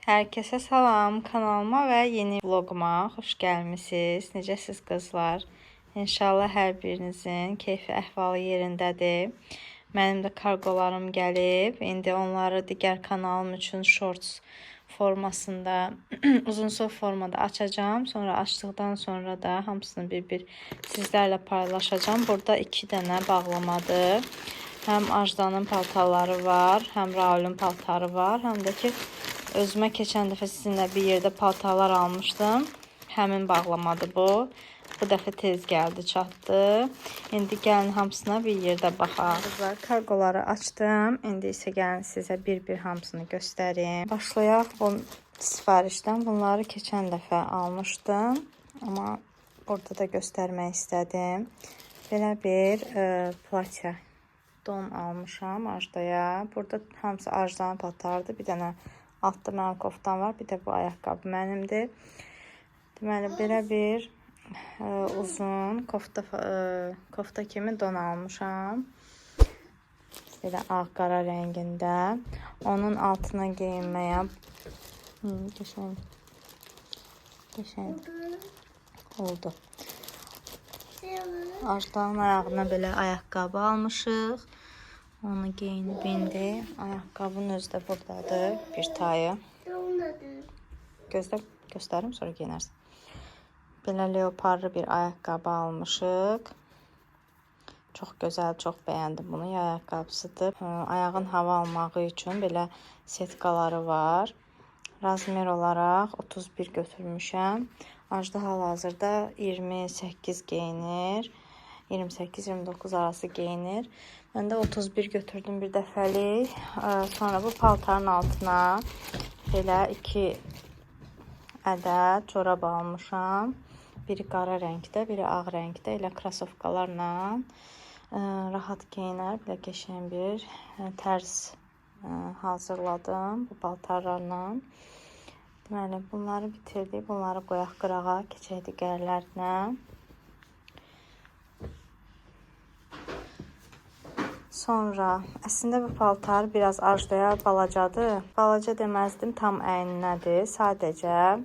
Herkese salam, kanalıma və yeni vloguma xoş gəlmisiniz. Necəsiz qızlar? İnşallah hər birinizin keyfi əhvalı yerindədir. Mənim də kargolarım gəlib. İndi onları digər kanalım üçün shorts formasında, uzunsov formada açacağım. Sonra açdıqdan sonra da hamısını bir-bir sizlərlə paylaşacağım. Burada 2 dənə bağlamadır. Həm Ajdanın paltarları var, həm Raulun paltarı var, həm də ki özümə keçən dəfə sizinlə bir yerdə paltarlar almışdım. Həmin bağlamadır bu. Bu dəfə tez gəldi, çatdı. İndi gəlin hamısına bir yerdə baxaq. Kargoları açdım. İndi isə gəlin sizə bir-bir hamısını göstərim. Başlayaq bu sifarişdən. Bunları keçən dəfə almışdım. Amma burada da göstərmək istədim. Belə bir platya don almışam Ajdaya. Burada hamısı Ajdanın paltarıdır. Bir dənə altda mənim koftam var. Bir də bu ayaqqabı mənimdir. Deməli, belə bir uzun kofta kimi don almışam. Belə ağ-qara rəngində. Onun altına geyinməyə qəşəng oldu. Ajdanın ayağına belə ayaqqabı almışıq. Onu geyinib indi. Ayaqqabının özü də buradadır. Bir tayı. Göstərim, sonra geyinərsən. Belə leoparlı bir ayaqqabı almışıq. Çox gözəl, çox bəyəndim bunu. Ayaqqabısıdır. Ayağın hava almağı üçün belə setkaları var. Razmer olaraq 31 götürmüşəm. Ajda hal-hazırda 28 geyinir. 28-29 arası geyinir. Mən də 31 götürdüm bir dəfəlik. Sonra bu paltarın altına belə 2 ədəd çorab almışam. Biri qara rəngdə, biri ağ rəngdə. Elə krasovkalarla rahat geyinər. Belə qəşəng bir tərz hazırladım bu paltarlarla. Deməli, bunları bitirdik. Bunları qoyaq qırağa, keçək digərlərinə. Sonra, əslində bu paltar biraz Ajdaya balacadır. Balaca deməzdim, tam əyninədir. Sadəcə,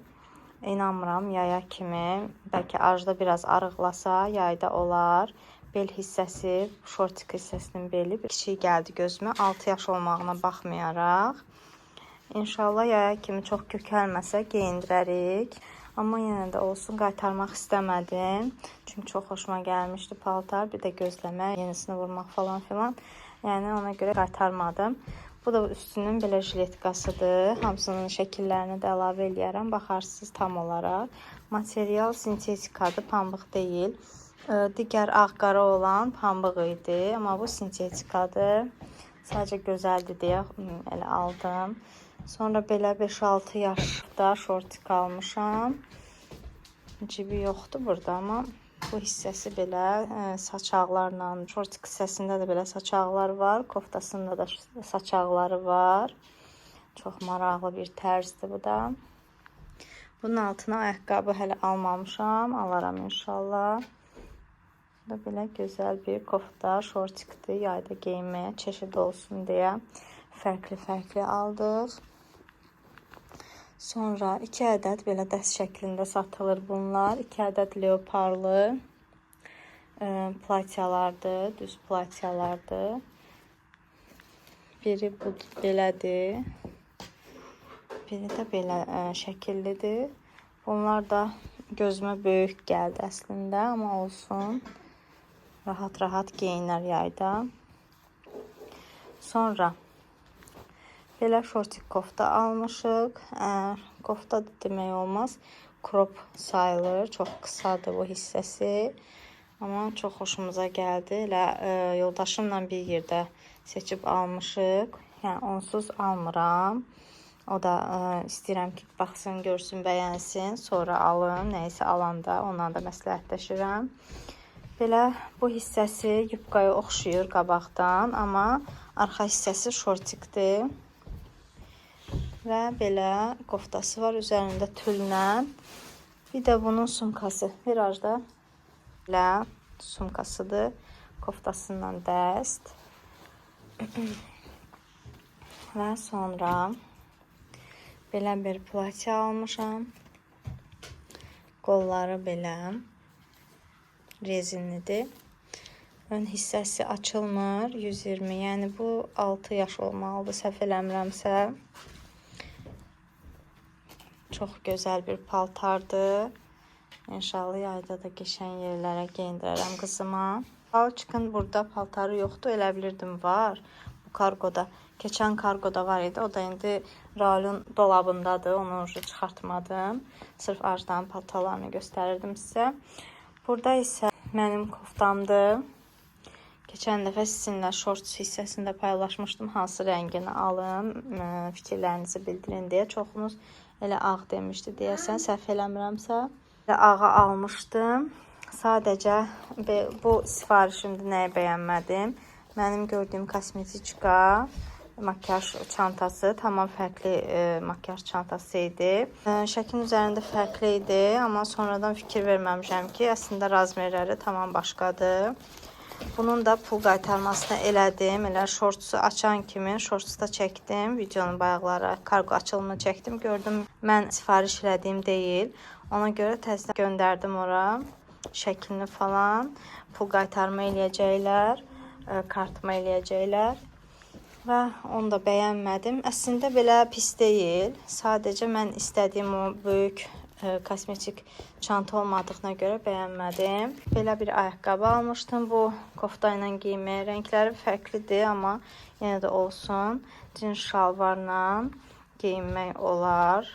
inanmıram, yaya kimi. Bəlkə Ajda biraz arıqlasa, yayda olar. Bel hissəsi, şortik hissəsinin beli kiçik gəldi gözümə. 6 yaş olmağına baxmayaraq. İnşallah yaya kimi çox kökəlməsə geyindirərik. Amma yenə də olsun, qaytarmaq istəmədim. Çünki çox xoşuma gəlmişdi paltar. Bir də gözləmə, yenisini vurmaq falan filan. Yəni ona görə qaytarmadım. Bu da üstünün belə jiletkasıdır. Hamısının şəkillərini də əlavə eləyərəm. Baxarsınız tam olaraq. Material sintetikadır, pambıq deyil. Digər ağ-qara olan pambıq idi. Amma bu sintetikadır. Sadəcə gözəldir deyə elə aldım. Sonra belə 5-6 yaşda şortik almışam. Cibi yoxdur burada, amma bu hissəsi belə saçaqlarla, şortik hissəsində də belə saçaqlar var. Koftasında da saçaqları var. Çox maraqlı bir tərzdir bu da. Bunun altına ayaqqabı hələ almamışam. Alaram inşallah. Bu da belə gözəl bir kofta, şortikdir. Yayda geyinməyə çeşid olsun deyə fərqli aldıq. Sonra 2 ədəd belə dəst şəklində satılır bunlar. 2 ədəd leoparlı platyalardır, düz platyalardır. Biri bu belədir. Biri də belə şəkillidir. Bunlar da gözümə böyük gəldi əslində, amma olsun. Rahat geyinər yayda. Sonra belə şortik kofta almışıq. Kofta demək olmaz. Crop sayılır. Çox qısadır bu hissəsi. Amma çox xoşumuza gəldi. Elə yoldaşımla bir yerdə seçib almışıq. Yəni onsuz almıram. O da istəyirəm ki, baxsın, görsün, bəyənsin. Sonra alın. Nəysə alanda ondan da məsləhətləşirəm. Belə bu hissəsi yubqaya oxşuyur qabaqdan. Amma arxa hissəsi şortikdir. Və belə koftası var üzərində tüllə. Bir də bunun sumkası. Virajda belə sumkasıdır. Koftasından dəst. Və sonra Belə bir platya almışam. Qolları belə rezinlidir. Ön hissəsi açılmır. 120, yəni bu 6 yaş olmalıdır, səhv eləmirəmsə. Çox gözəl bir paltardır. İnşallah yayda da qəşəng yerlərə geyindirərəm qızıma. Palçıqın burada paltarı yoxdur, elə bilirdim var. Bu kargoda, keçən kargoda var idi. O da indi Raulun dolabındadır. Onu çıxartmadım. Sırf Ajdanın paltarlarını göstərirdim sizə. Burada isə mənim koftamdır. Keçən dəfə sizinlə shorts hissəsində paylaşmışdım. Hansı rəngini alım, fikirlərinizi bildirin deyə. Çoxunuz elə ağ demişdi deyəsən, səhv eləmirəmsə. Ağı almışdım. Sadəcə bu sifarişimdə nəyi bəyənmədim? Mənim gördüyüm kosmetika makyaj çantası tamam fərqli makyaj çantası idi. Şəklin üzərində fərqli idi, amma sonradan fikir verməmişəm ki, əslində razmerləri tamam başqadır. Bunun da pul qaytarmasını elədim. Elə shortsu açan kimi shortsu da çəkdim. Videonun bayaqları kargo açılımını çəkdim. Gördüm mən sifariş elədiyim deyil. Ona görə təzədən göndərdim ora. Şəklini falan. Pul qaytarma eləyəcəklər. Kartıma eləyəcəklər. Və onu da bəyənmədim. Əslində belə pis deyil. Sadəcə mən istədiyim o böyük kosmetik çanta olmadığına görə bəyənmədim. Belə bir ayaqqabı almışdım. Bu kofta ilə geyinməyə rəngləri fərqlidir, amma yenə də olsun. Cins şalvarla geyinmək olar.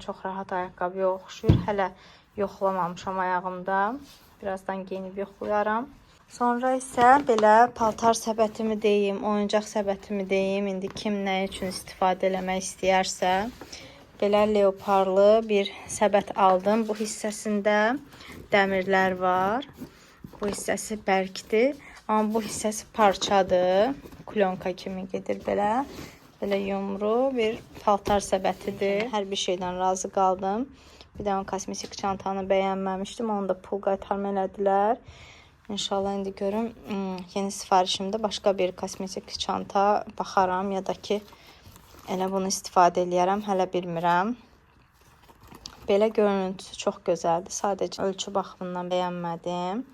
Çox rahat ayaqqabıya oxşuyur. Hələ yoxlamamışam ayağımda. Birazdan geyinib yoxlayaram. Sonra isə belə paltar səbətimi deyim, oyuncaq səbətimi deyim. İndi kim nə üçün istifadə eləmək istəyərsə. Belə leoparlı bir səbət aldım. Bu hissəsində dəmirlər var. Bu hissəsi bərkdir. Amma bu hissəsi parçadır. Klonka kimi gedir belə. Belə yumru bir paltar səbətidir. Hər bir şeydən razı qaldım. Bir də kosmetik çantanı bəyənməmişdim. Onu da pul qaytarma elədilər. İnşallah indi görüm yeni sifarişimdə başqa bir kosmetik çanta baxaram ya da ki elə bunu istifadə eləyərəm, hələ bilmirəm. Belə görüntüsü çox gözəldir. Sadəcə ölçü baxımından bəyənmədim.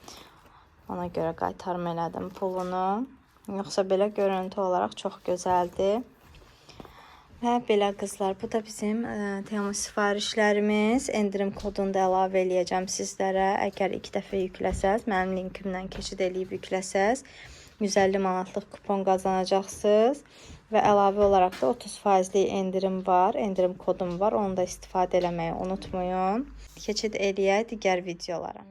Ona görə qaytarma elədim pulunu. Yoxsa belə görüntü olaraq çox gözəldir. Və belə qızlar, bu da bizim Temu sifarişlərimiz. Endirim kodunu da əlavə eləyəcəm sizlərə. Əgər 2 dəfə yükləsəz, mənim linkimdən keçid eləyib yükləsəz, 150 manatlıq kupon qazanacaqsınız. Və əlavə olaraq da 30% endirim var, endirim kodum var. Onu da istifadə eləməyi unutmayın. Keçid eləyək digər videolara.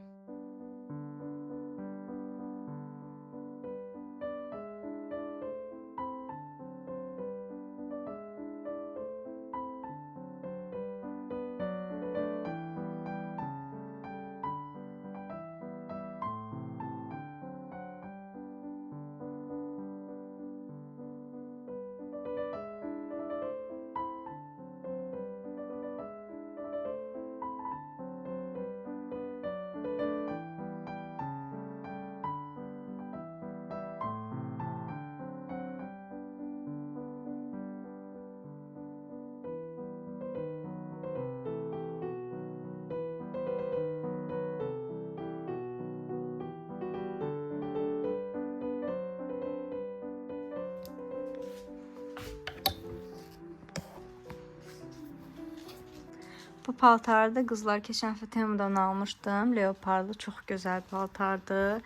Bu paltarı da qızlar keçən dəfə Temudan almışdım. Leoparlı çox gözəl paltardır.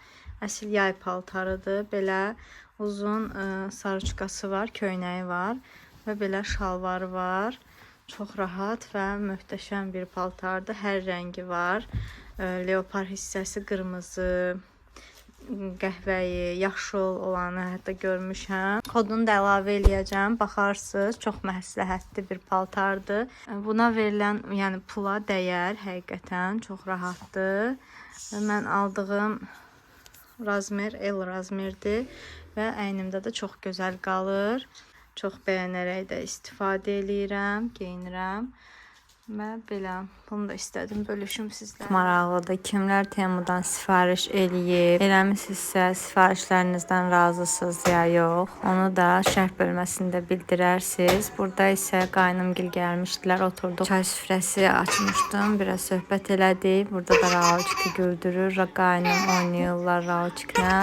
Əsl yay paltarıdır. Belə uzun sarıçkası var, köynəyi var və belə şalvarı var. Çox rahat və möhtəşəm bir paltardır. Hər rəngi var. Leopar hissəsi qırmızı, qəhvəyi, yaşıl olanı hətta görmüşəm. Kodunu da əlavə eləyəcəm. Baxarsınız, çox məsləhətli bir paltardır. Buna verilən, yəni pula dəyər, həqiqətən çox rahatdır. Mən aldığım razmer L razmerdir və əynimdə də çox gözəl qalır. Çox bəyənərək də istifadə eləyirəm, geyinirəm. Və belə, bunu da istədim bölüşüm sizlərlə. Maraqlıdır. Kimlər Temudan sifariş eləyib, eləmisinizsə sifarişlərinizdən razısınız ya yox, onu da şərh bölməsində bildirərsiniz. Burada isə qaynımgil gəlmişdilər, oturduq. Çay süfrəsi açmışdım, biraz söhbət elədik. Burada da Raoçiki güldürür, qaynım oynayırlar Raoçiklə.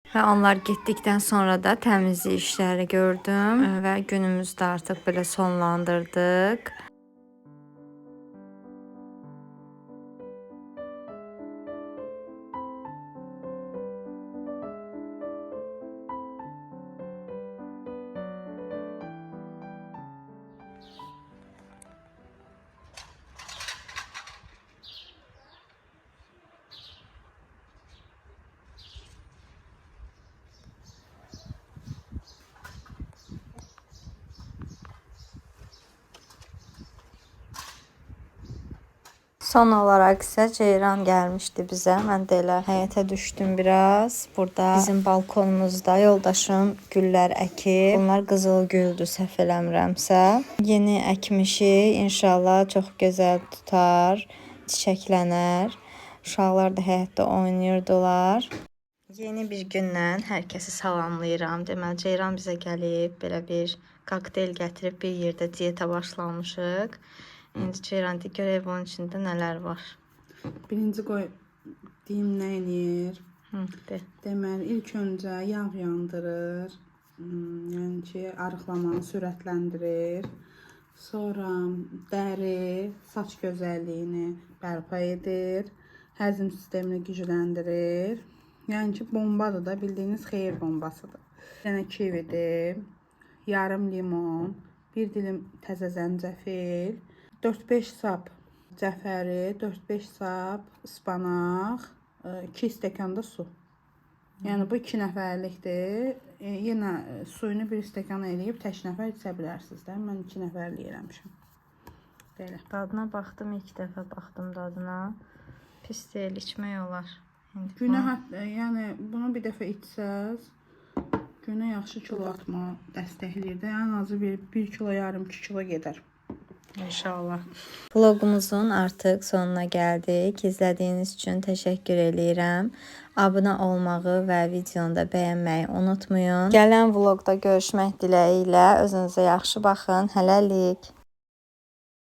Və onlar getdikdən sonra da təmizlik işləri gördüm və günümüzü də artıq belə sonlandırdıq. Son olaraq isə ceyran gəlmişdi bizə. Mən də elə həyətə düşdüm biraz. Burada bizim balkonumuzda yoldaşım güllər əkib. Bunlar qızıl güldür, səhv eləmirəmsə. Yeni əkmişik. İnşallah çox gözəl tutar, çiçəklənər. Uşaqlar da həyətdə oynayırdılar. Yeni bir gündən hər kəsi salamlayıram. Deməli, ceyran bizə gəlib. Belə bir kokteyl gətirib bir yerdə diyetə başlamışıq. İndi ceyran de görək bunun içində nələr var. Birinci qoy deyim nə eləyir. De. Deməli ilk öncə yağ yandırır. Yəni ki, arıqlamanı sürətləndirir. Sonra dəri, saç gözəlliyini bərpa edir. Həzm sistemini gücləndirir. Yəni ki, bombadır da, bildiyiniz xeyir bombasıdır. Bir dənə kividir, yarım limon, bir dilim təzə zəncəfil, 4-5 sap cəfəri, 4-5 sap ıspanaq, 2 stəkan da su. Yəni bu 2 nəfərlikdir. Yenə suyunu 1 stəkan eləyib tək nəfər içə bilərsiniz də. Mən 2 nəfərlik eləmişəm. Belə. Dadına baxdım, ilk dəfə baxdım dadına. Pis deyil, içmək olar. Günə yəni bunu bir dəfə içsəz, günə yaxşı kilo atma dəstəkləyir də. Ən azı 1 kilo yarım 2 kilo gedər. İnşallah. Vlogumuzun artıq sonuna gəldik. İzlədiyiniz üçün təşəkkür eləyirəm. Abunə olmağı və videonu da bəyənməyi unutmayın. Gələn vlogda görüşmək diləyi ilə özünüzə yaxşı baxın. Hələlik.